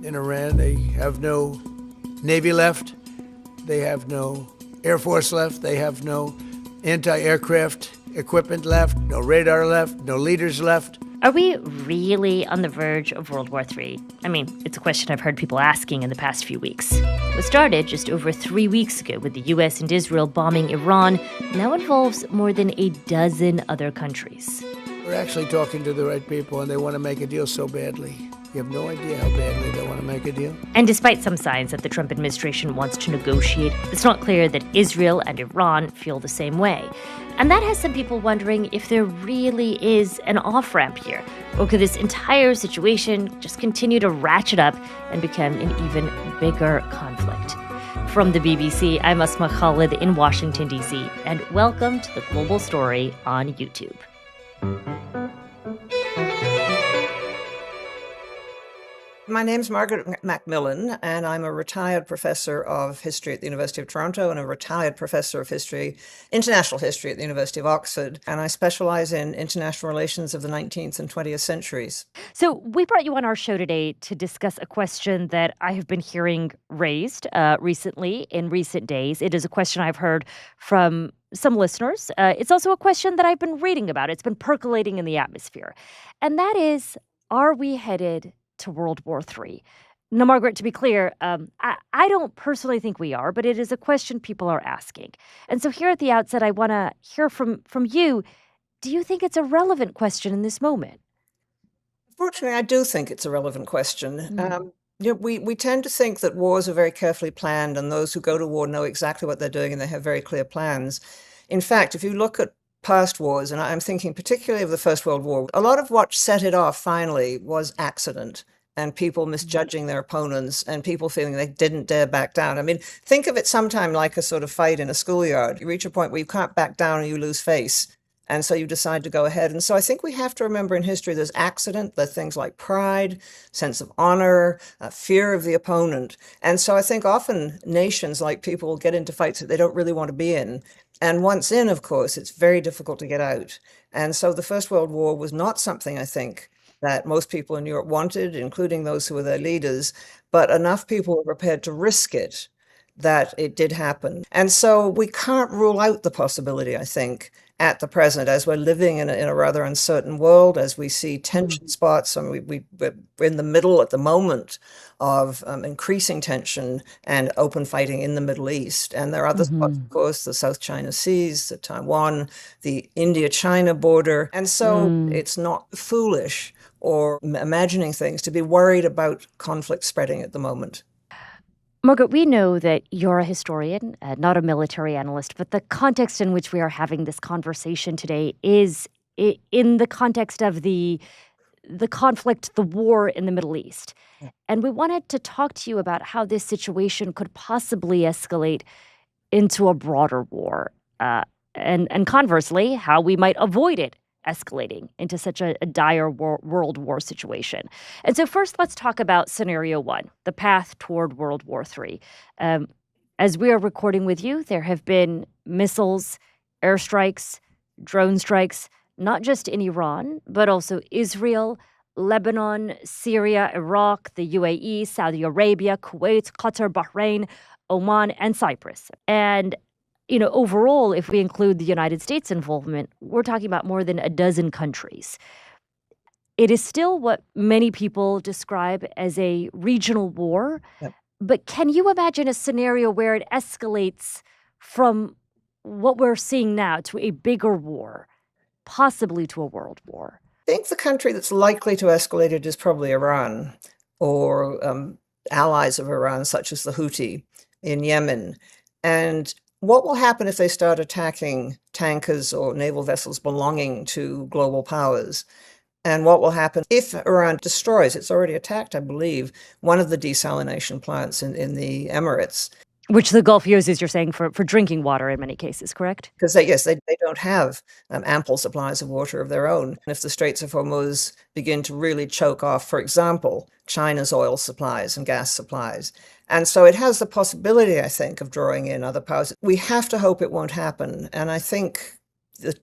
In Iran, they have no Navy left. They have no Air Force left. They have no anti-aircraft equipment left, no radar left, no leaders left. Are we really on the verge of World War III? I mean, it's a question I've heard people asking in the past few weeks. What started just over 3 weeks ago with the U.S. and Israel bombing Iran now involves more than a dozen other countries. We're actually talking to the right people, and they want to make a deal so badly. You have no idea how badly they want to make a deal. And despite some signs that the Trump administration wants to negotiate, it's not clear that Israel and Iran feel the same way. And that has some people wondering if there really is an off-ramp here, or could this entire situation just continue to ratchet up and become an even bigger conflict? From the BBC, I'm Asma Khalid in Washington, D.C., and welcome to The Global Story on YouTube. My name's Margaret Macmillan, and I'm a retired professor of history at the University of Toronto and a retired professor of history, international history at the University of Oxford. And I specialize in international relations of the 19th and 20th centuries. So we brought you on our show today to discuss a question that I have been hearing raised recently in recent days. It is a question I've heard from some listeners. It's also a question that I've been reading about. It's been percolating in the atmosphere. And that is, are we headed to World War III? Now, Margaret, to be clear, I don't personally think we are, but it is a question people are asking. And so here at the outset, I want to hear from you. Do you think it's a relevant question in this moment? Fortunately, I do think it's a relevant question. We tend to think that wars are very carefully planned, and those who go to war know exactly what they're doing and they have very clear plans. In fact, if you look at past wars, and I'm thinking particularly of the First World War, a lot of what set it off finally was accident and people misjudging their opponents and people feeling they didn't dare back down. I mean, think of it sometime like a sort of fight in a schoolyard. You reach a point where you can't back down and you lose face. And so you decide to go ahead. And so I think we have to remember in history there's accident, there's things like pride, sense of honor, fear of the opponent. And so I think often nations, like people, get into fights that they don't really want to be in. And once in, of course, it's very difficult to get out. And so the First World War was not something, I think, that most people in Europe wanted, including those who were their leaders, but enough people were prepared to risk it that it did happen. And so we can't rule out the possibility, I think, at the present, as we're living in a rather uncertain world, as we see tension spots. I mean, we're in the middle at the moment of increasing tension and open fighting in the Middle East. And there are other spots, of course, the South China Seas, the Taiwan, the India-China border. And so it's not foolish or imagining things to be worried about conflict spreading at the moment. Margaret, we know that you're a historian, not a military analyst, but the context in which we are having this conversation today is in the context of the conflict, the war in the Middle East. And we wanted to talk to you about how this situation could possibly escalate into a broader war, and conversely, how we might avoid it escalating into such a dire world war situation. And so first, let's talk about scenario one, the path toward World War III. As we are recording with you, there have been missiles, airstrikes, drone strikes, not just in Iran, but also Israel, Lebanon, Syria, Iraq, the UAE, Saudi Arabia, Kuwait, Qatar, Bahrain, Oman, and Cyprus. And overall, if we include the United States involvement, we're talking about more than a dozen countries. It is still what many people describe as a regional war. Yep. But can you imagine a scenario where it escalates from what we're seeing now to a bigger war, possibly to a world war? I think the country that's likely to escalate it is probably Iran or allies of Iran, such as the Houthi in Yemen. And what will happen if they start attacking tankers or naval vessels belonging to global powers? And what will happen if Iran destroys, it's already attacked, I believe, one of the desalination plants in the Emirates? Which the Gulf uses, you're saying, for drinking water in many cases, correct? Because they don't have ample supplies of water of their own. And if the Straits of Hormuz begin to really choke off, for example, China's oil supplies and gas supplies. And so it has the possibility, I think, of drawing in other powers. We have to hope it won't happen. And I think the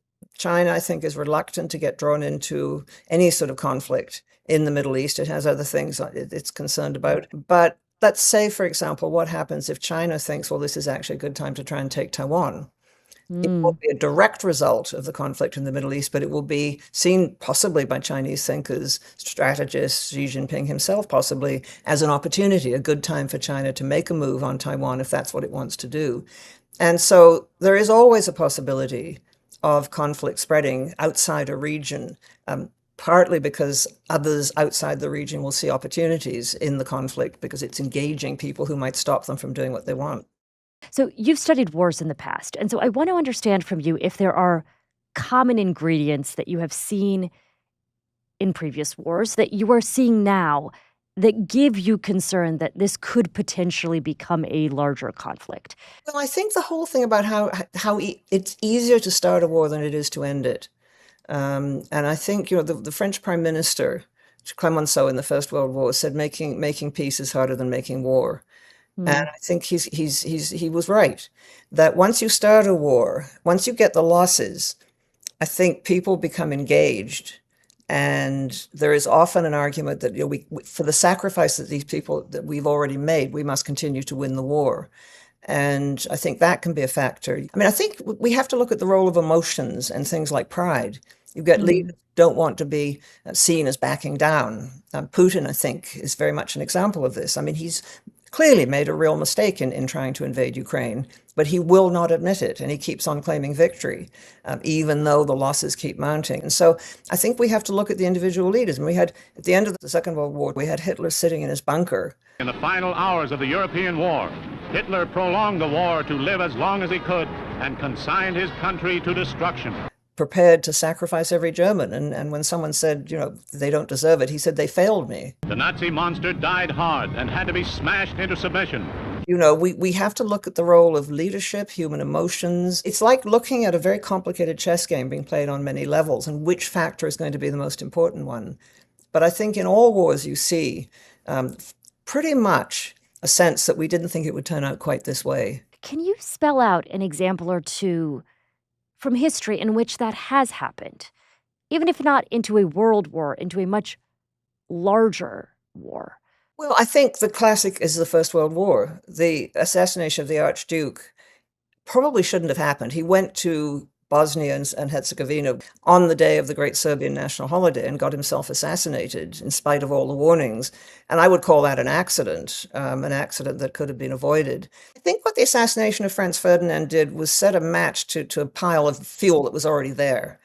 China, I think, is reluctant to get drawn into any sort of conflict in the Middle East. It has other things it's concerned about. But let's say, for example, what happens if China thinks, well, this is actually a good time to try and take Taiwan? It won't be a direct result of the conflict in the Middle East, but it will be seen possibly by Chinese thinkers, strategists, Xi Jinping himself possibly, as an opportunity, a good time for China to make a move on Taiwan if that's what it wants to do. And so there is always a possibility of conflict spreading outside a region, partly because others outside the region will see opportunities in the conflict because it's engaging people who might stop them from doing what they want. So you've studied wars in the past, and so I want to understand from you if there are common ingredients that you have seen in previous wars that you are seeing now that give you concern that this could potentially become a larger conflict. Well, I think the whole thing about how it's easier to start a war than it is to end it. And I think, the French Prime Minister, Clemenceau, in the First World War said making peace is harder than making war. And I think he was right, that once you start a war, once you get the losses, I think people become engaged. And there is often an argument that for the sacrifice that these people that we've already made, we must continue to win the war. And I think that can be a factor. I mean, I think we have to look at the role of emotions and things like pride. You get leaders who don't want to be seen as backing down. Putin, I think, is very much an example of this. I mean, he's clearly made a real mistake in trying to invade Ukraine, but he will not admit it, and he keeps on claiming victory, even though the losses keep mounting. And so I think we have to look at the individual leaders. And we had, at the end of the Second World War, we had Hitler sitting in his bunker. In the final hours of the European war, Hitler prolonged the war to live as long as he could and consigned his country to destruction. Prepared to sacrifice every German. And when someone said, they don't deserve it, he said, they failed me. The Nazi monster died hard and had to be smashed into submission. We have to look at the role of leadership, human emotions. It's like looking at a very complicated chess game being played on many levels, and which factor is going to be the most important one. But I think in all wars you see pretty much a sense that we didn't think it would turn out quite this way. Can you spell out an example or two from history in which that has happened, even if not into a world war, into a much larger war? Well, I think the classic is the First World War. The assassination of the Archduke probably shouldn't have happened. He went to Bosnia and Herzegovina on the day of the great Serbian national holiday and got himself assassinated in spite of all the warnings. And I would call that an accident that could have been avoided. I think what the assassination of Franz Ferdinand did was set a match to a pile of fuel that was already there.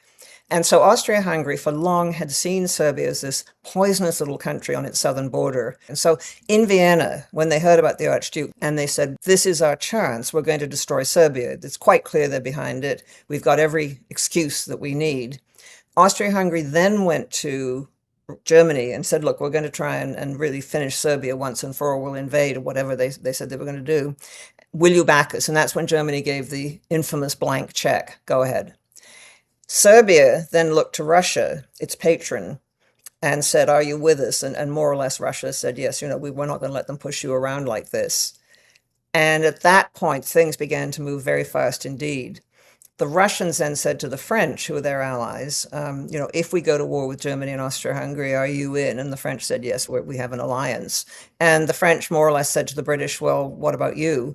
And so Austria-Hungary for long had seen Serbia as this poisonous little country on its southern border. And so in Vienna, when they heard about the Archduke and they said, this is our chance, we're going to destroy Serbia. It's quite clear they're behind it. We've got every excuse that we need. Austria-Hungary then went to Germany and said, look, we're going to try and really finish Serbia once and for all. We'll invade, or whatever they said they were going to do. Will you back us? And that's when Germany gave the infamous blank check. Go ahead. Serbia then looked to Russia, its patron, and said, are you with us? And more or less Russia said, yes, we're not going to let them push you around like this. And at that point, things began to move very fast indeed. The Russians then said to the French, who were their allies, if we go to war with Germany and Austria-Hungary, are you in? And the French said, yes, we have an alliance. And the French more or less said to the British, well, what about you?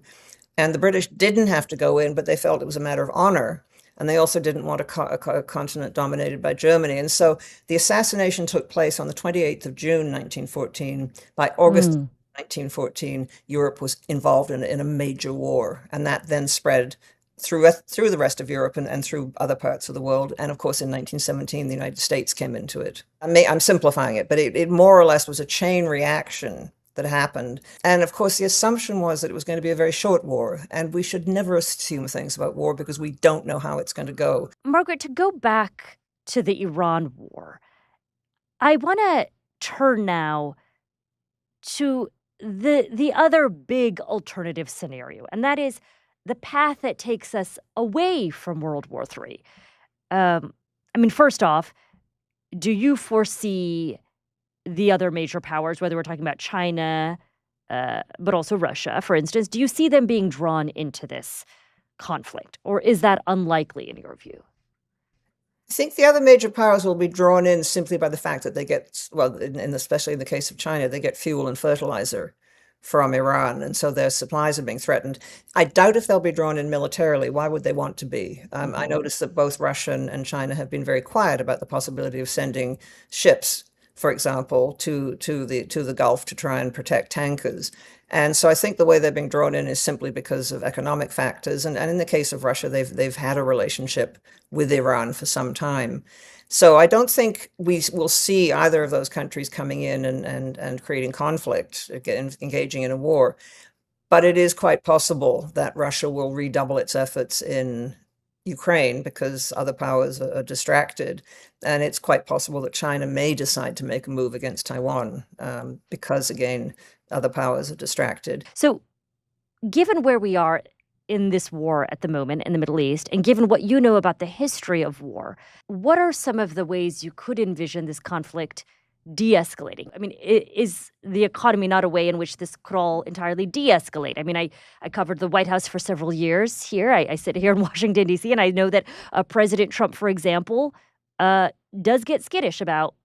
And the British didn't have to go in, but they felt it was a matter of honor. And they also didn't want a continent dominated by Germany. And so the assassination took place on the 28th of June, 1914. By August 1914, Europe was involved in a major war. And that then spread through the rest of Europe and through other parts of the world. And of course, in 1917, the United States came into it. I'm simplifying it, but it more or less was a chain reaction that happened. And of course, the assumption was that it was going to be a very short war. And we should never assume things about war because we don't know how it's going to go. Margaret, to go back to the Iran war, I want to turn now to the other big alternative scenario, and that is the path that takes us away from World War III. First off, do you foresee the other major powers, whether we're talking about China, but also Russia, for instance, do you see them being drawn into this conflict? Or is that unlikely in your view? I think the other major powers will be drawn in simply by the fact that they get, well, especially in the case of China, they get fuel and fertilizer from Iran, and so their supplies are being threatened. I doubt if they'll be drawn in militarily. Why would they want to be? I noticed that both Russia and China have been very quiet about the possibility of sending ships, for example, to the Gulf to try and protect tankers. And so I think the way they're being drawn in is simply because of economic factors. And in the case of Russia, they've had a relationship with Iran for some time. So I don't think we will see either of those countries coming in and creating conflict, again, engaging in a war. But it is quite possible that Russia will redouble its efforts in Ukraine because other powers are distracted. And it's quite possible that China may decide to make a move against Taiwan because, again, other powers are distracted. So, given where we are in this war at the moment in the Middle East, and given what you know about the history of war, what are some of the ways you could envision this conflict de-escalating? I mean, is the economy not a way in which this could all entirely de-escalate? I mean, I covered the White House for several years here. I sit here in Washington, D.C., and I know that President Trump, for example, does get skittish about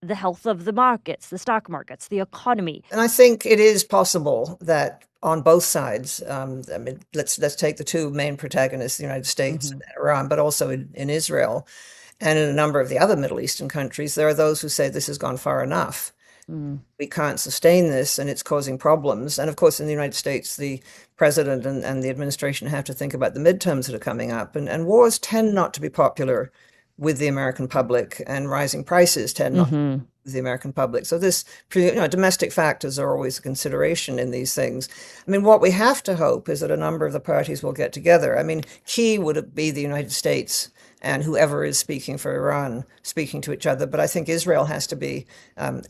the health of the markets, the stock markets, the economy. And I think it is possible that on both sides, I mean, let's take the two main protagonists, the United States and Iran, but also in Israel and in a number of the other Middle Eastern countries, there are those who say this has gone far enough. We can't sustain this and it's causing problems. And of course, in the United States, the president and the administration have to think about the midterms that are coming up. And wars tend not to be popular with the American public, and rising prices tend not with the American public. So this, domestic factors are always a consideration in these things. I mean, what we have to hope is that a number of the parties will get together. I mean, key would be the United States and whoever is speaking for Iran speaking to each other. But I think Israel has to be,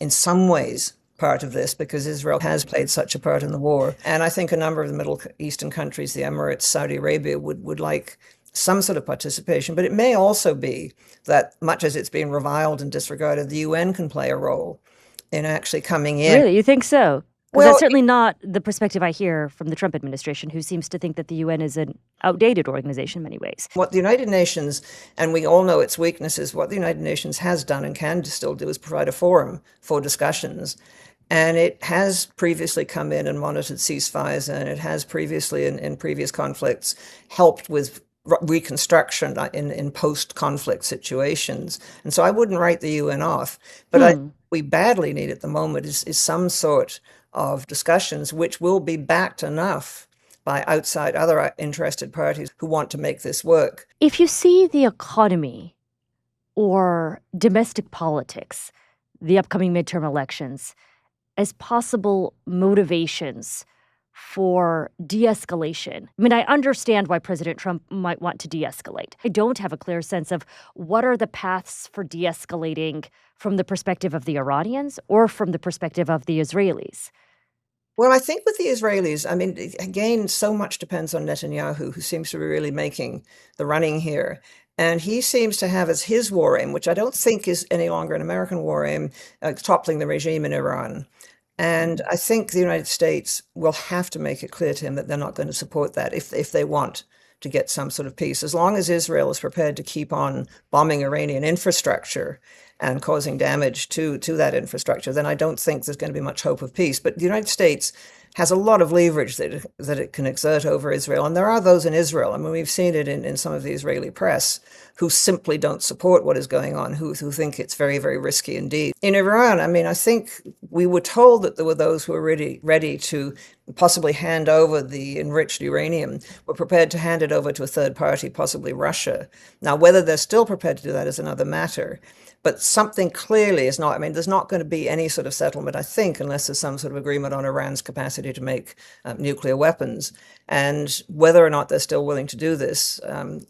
in some ways, part of this because Israel has played such a part in the war. And I think a number of the Middle Eastern countries, the Emirates, Saudi Arabia, would like some sort of participation. But it may also be that, much as it's been reviled and disregarded, the UN can play a role in actually coming in. Really? You think so? Well, that's certainly not the perspective I hear from the Trump administration, who seems to think that the UN is an outdated organization in many ways. What the United Nations, and we all know its weaknesses, what the United Nations has done and can still do is provide a forum for discussions. And it has previously come in and monitored ceasefires, and it has previously, in previous conflicts, helped with reconstruction in post-conflict situations. And so I wouldn't write the UN off. But we badly need at the moment is some sort of discussions which will be backed enough by outside other interested parties who want to make this work. If you see the economy or domestic politics, the upcoming midterm elections, as possible motivations for de-escalation. I mean, I understand why President Trump might want to de-escalate. I don't have a clear sense of what are the paths for de-escalating from the perspective of the Iranians or from the perspective of the Israelis. Well, I think with the Israelis, I mean, again, so much depends on Netanyahu, who seems to be really making the running here. And he seems to have as his war aim, which I don't think is any longer an American war aim, toppling the regime in Iran. And I think the United States will have to make it clear to him that they're not going to support that if they want to get some sort of peace. As long as Israel is prepared to keep on bombing Iranian infrastructure and causing damage to that infrastructure, then I don't think there's going to be much hope of peace. But the United States has a lot of leverage that it can exert over Israel. And there are those in Israel, I mean, we've seen it in some of the Israeli press, who simply don't support what is going on, who think it's very, very risky indeed. In Iran, I mean, I think we were told that there were those who were ready to possibly hand over the enriched uranium, were prepared to hand it over to a third party, possibly Russia. Now, whether they're still prepared to do that is another matter. But something clearly is not, I mean, there's not going to be any sort of settlement, I think, unless there's some sort of agreement on Iran's capacity to make nuclear weapons. And whether or not they're still willing to do this,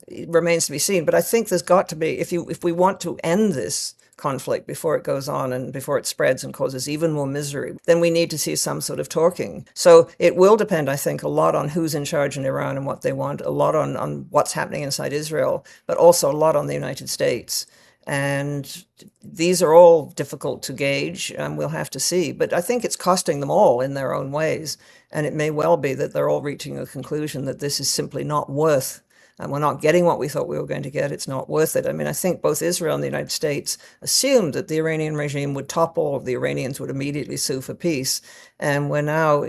it remains to be seen. But I think there's got to be, if we want to end this conflict before it goes on and before it spreads and causes even more misery, then we need to see some sort of talking. So it will depend, I think, a lot on who's in charge in Iran and what they want, a lot on what's happening inside Israel, but also a lot on the United States. And these are all difficult to gauge, and we'll have to see. But I think it's costing them all in their own ways. And it may well be that they're all reaching a conclusion that this is simply not worth and we're not getting what we thought we were going to get, it's not worth it. I mean, I think both Israel and the United States assumed that the Iranian regime would topple, the Iranians would immediately sue for peace. And we're now,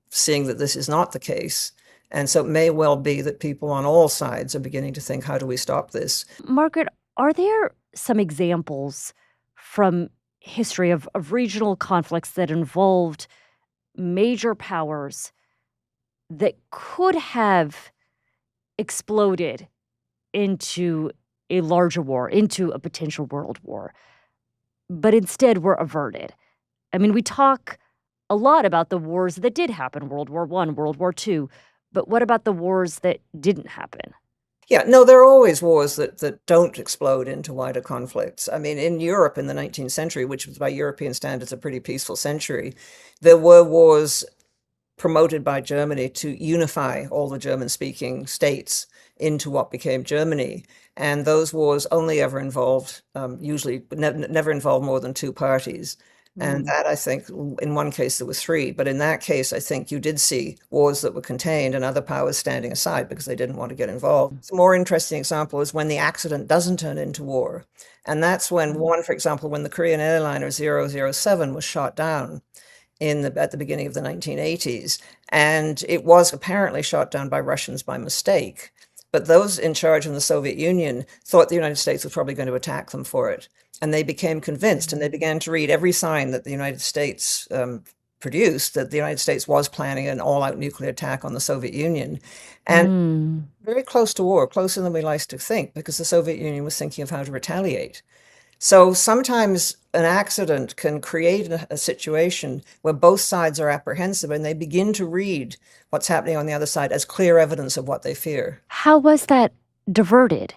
seeing that this is not the case. And so it may well be that people on all sides are beginning to think, how do we stop this? Margaret, are there some examples from history of regional conflicts that involved major powers that could have exploded into a larger war, into a potential world war, but instead were averted? I mean, we talk a lot about the wars that did happen, World War I, World War II, but what about the wars that didn't happen? Yeah, no, there are always wars that don't explode into wider conflicts. I mean, in Europe in the 19th century, which was by European standards a pretty peaceful century, there were wars promoted by Germany to unify all the German-speaking states into what became Germany. And those wars only ever involved, usually never involved more than two parties. And that, I think, in one case there was three, but in that case, I think you did see wars that were contained and other powers standing aside because they didn't want to get involved. A more interesting example is when the accident doesn't turn into war. And that's when for example, when the Korean airliner 007 was shot down at the beginning of the 1980s, and it was apparently shot down by Russians by mistake. But those in charge in the Soviet Union thought the United States was probably going to attack them for it. And they became convinced, and they began to read every sign that the United States produced that the United States was planning an all-out nuclear attack on the Soviet Union. And very close to war, closer than we like to think, because the Soviet Union was thinking of how to retaliate. So sometimes an accident can create a situation where both sides are apprehensive and they begin to read what's happening on the other side as clear evidence of what they fear. How was that diverted?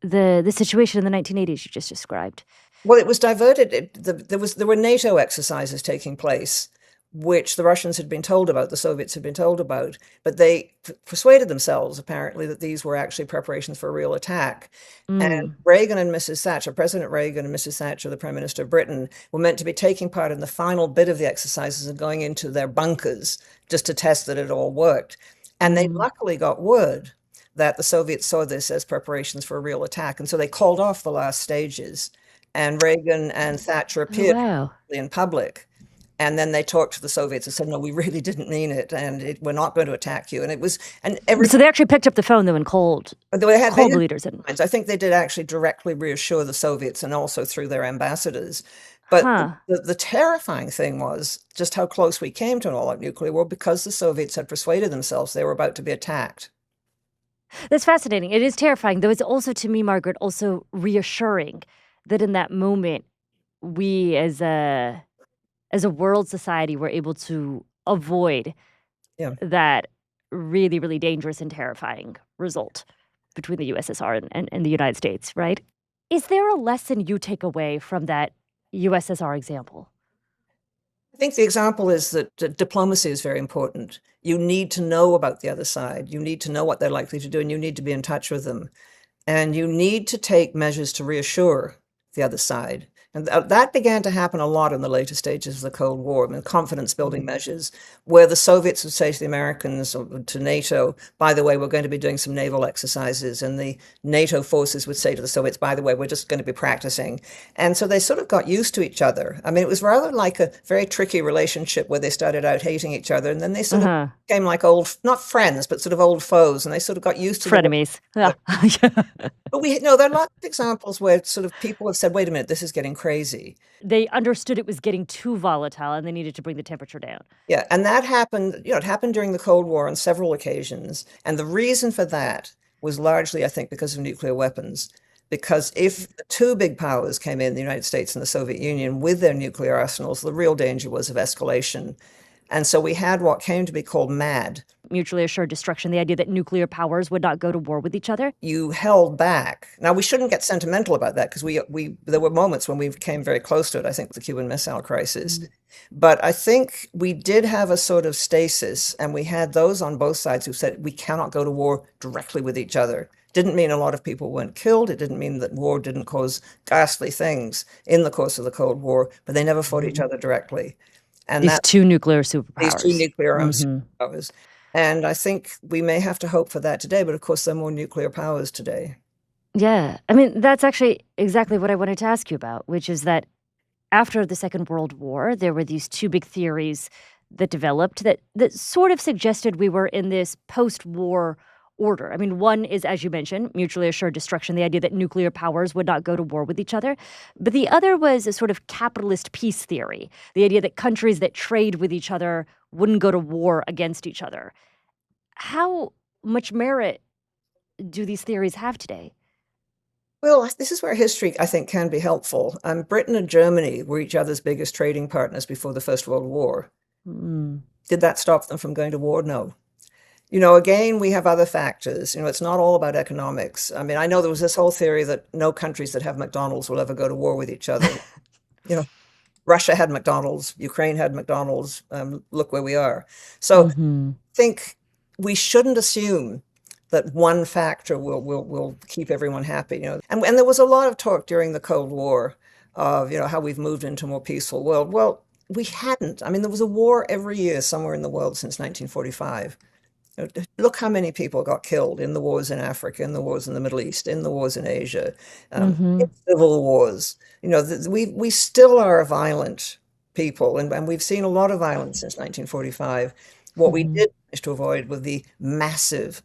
The situation in the 1980s you just described. Well, it was diverted. There were NATO exercises taking place, which the Russians had been told about, the Soviets had been told about, but they persuaded themselves, apparently, that these were actually preparations for a real attack. And Reagan and Mrs. Thatcher, President Reagan and Mrs. Thatcher, the Prime Minister of Britain, were meant to be taking part in the final bit of the exercises and going into their bunkers just to test that it all worked. And they luckily got word that the Soviets saw this as preparations for a real attack. And so they called off the last stages. And Reagan and Thatcher appeared in public. And then they talked to the Soviets and said, no, we really didn't mean it. And we're not going to attack you. And it was, so they actually picked up the phone though and called the leaders. I think they did actually directly reassure the Soviets and also through their ambassadors. But the terrifying thing was just how close we came to an all-out nuclear war because the Soviets had persuaded themselves they were about to be attacked. That's fascinating. It is terrifying, though it's also, to me, Margaret, also reassuring that in that moment, we as a world society were able to avoid that really, really dangerous and terrifying result between the USSR and the United States, right? Is there a lesson you take away from that USSR example? I think the example is that diplomacy is very important. You need to know about the other side. You need to know what they're likely to do, and you need to be in touch with them. And you need to take measures to reassure the other side. And that began to happen a lot in the later stages of the Cold War, I mean, confidence-building measures, where the Soviets would say to the Americans or to NATO, by the way, we're going to be doing some naval exercises. And the NATO forces would say to the Soviets, by the way, we're just going to be practicing. And so they sort of got used to each other. I mean, it was rather like a very tricky relationship where they started out hating each other. And then they sort of became like old, not friends, but sort of old foes. And they sort of got used to frenemies. Yeah. But there are lots of examples where sort of people have said, wait a minute, this is getting crazy. They understood it was getting too volatile and they needed to bring the temperature down. Yeah, and that happened, it happened during the Cold War on several occasions. And the reason for that was largely, I think, because of nuclear weapons. Because if the two big powers came in, the United States and the Soviet Union, with their nuclear arsenals, the real danger was of escalation. And so we had what came to be called MAD. Mutually assured destruction, the idea that nuclear powers would not go to war with each other. You held back. Now, we shouldn't get sentimental about that because there were moments when we came very close to it, I think, the Cuban Missile Crisis. But I think we did have a sort of stasis, and we had those on both sides who said we cannot go to war directly with each other. Didn't mean a lot of people weren't killed. It didn't mean that war didn't cause ghastly things in the course of the Cold War, but they never fought each other directly. And these two nuclear superpowers. These two nuclear superpowers. And I think we may have to hope for that today, but of course, there are more nuclear powers today. Yeah. I mean, that's actually exactly what I wanted to ask you about, which is that after the Second World War, there were these two big theories that developed that sort of suggested we were in this post-war order. I mean, one is, as you mentioned, mutually assured destruction, the idea that nuclear powers would not go to war with each other. But the other was a sort of capitalist peace theory, the idea that countries that trade with each other wouldn't go to war against each other. How much merit do these theories have today? Well, this is where history, I think, can be helpful. Britain and Germany were each other's biggest trading partners before the First World War. Mm. Did that stop them from going to war? No. Again, we have other factors. It's not all about economics. I mean, I know there was this whole theory that no countries that have McDonald's will ever go to war with each other. Russia had McDonald's, Ukraine had McDonald's. Look where we are. So I Hmm. think we shouldn't assume that one factor will keep everyone happy. And there was a lot of talk during the Cold War of how we've moved into a more peaceful world. Well, we hadn't. I mean, there was a war every year somewhere in the world since 1945. Look how many people got killed in the wars in Africa, in the wars in the Middle East, in the wars in Asia, Hmm. in civil wars. We still are a violent people, and we've seen a lot of violence since 1945. What we Hmm. did manage to avoid were the massive